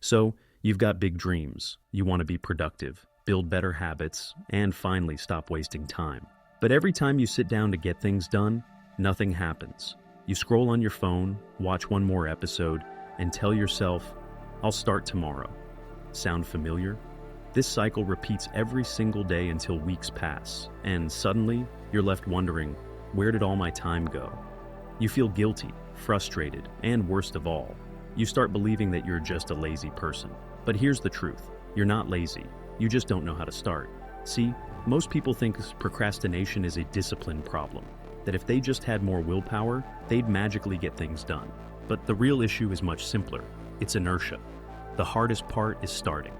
So, you've got big dreams. You want to be productive, build better habits, and finally stop wasting time. But every time you sit down to get things done, nothing happens. You scroll on your phone, watch one more episode, and tell yourself, I'll start tomorrow. Sound familiar? This cycle repeats every single day until weeks pass, and suddenly, you're left wondering, where did all my time go? You feel guilty, frustrated, and worst of all, you start believing that you're just a lazy person. But here's the truth. You're not lazy. You just don't know how to start. See, most people think procrastination is a discipline problem, that if they just had more willpower, they'd magically get things done. But the real issue is much simpler. It's inertia. The hardest part is starting.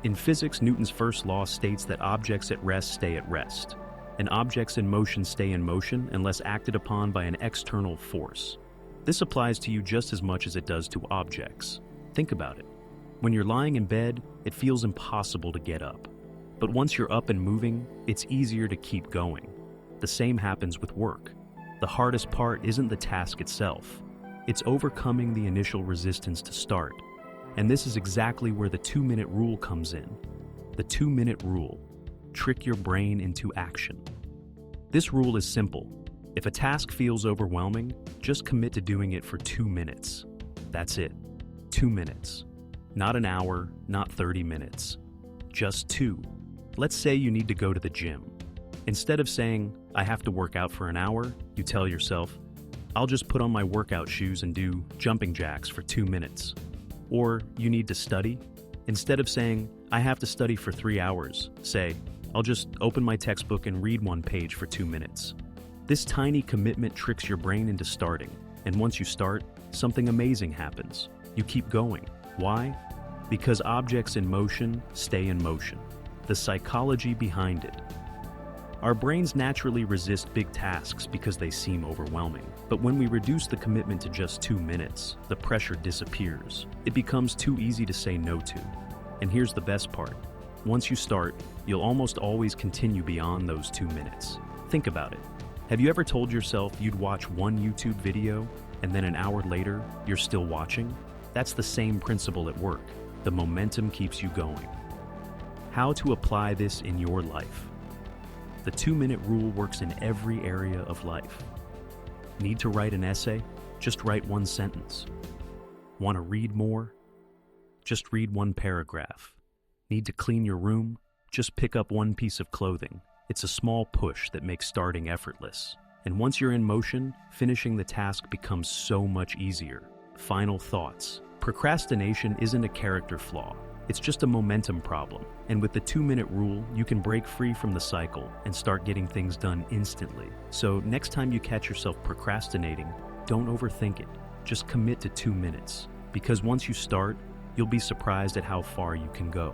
In physics, Newton's first law states that objects at rest stay at rest, and objects in motion stay in motion unless acted upon by an external force. This applies to you just as much as it does to objects. Think about it. When you're lying in bed, it feels impossible to get up. But once you're up and moving, it's easier to keep going. The same happens with work. The hardest part isn't the task itself. It's overcoming the initial resistance to start. And this is exactly where the 2-minute rule comes in. The 2-minute rule. Trick your brain into action. This rule is simple. If a task feels overwhelming, just commit to doing it for 2 minutes. That's it. 2 minutes. Not an hour, not 30 minutes. Just 2. Let's say you need to go to the gym. Instead of saying, I have to work out for an hour, you tell yourself, I'll just put on my workout shoes and do jumping jacks for 2 minutes. Or you need to study. Instead of saying, I have to study for 3 hours, say, I'll just open my textbook and read 1 page for 2 minutes. This tiny commitment tricks your brain into starting, and once you start, something amazing happens. You keep going. Why? Because objects in motion stay in motion. The psychology behind it. Our brains naturally resist big tasks because they seem overwhelming. But when we reduce the commitment to just 2 minutes, the pressure disappears. It becomes too easy to say no to. And here's the best part. Once you start, you'll almost always continue beyond those 2 minutes. Think about it. Have you ever told yourself you'd watch one YouTube video and then an hour later, you're still watching? That's the same principle at work. The momentum keeps you going. How to apply this in your life? The 2-minute rule works in every area of life. Need to write an essay? Just write 1 sentence. Want to read more? Just read 1 paragraph. Need to clean your room? Just pick up 1 piece of clothing. It's a small push that makes starting effortless. And once you're in motion, finishing the task becomes so much easier. Final thoughts. Procrastination isn't a character flaw. It's just a momentum problem. And with the 2-minute rule, you can break free from the cycle and start getting things done instantly. So next time you catch yourself procrastinating, don't overthink it. Just commit to 2 minutes. Because once you start, you'll be surprised at how far you can go.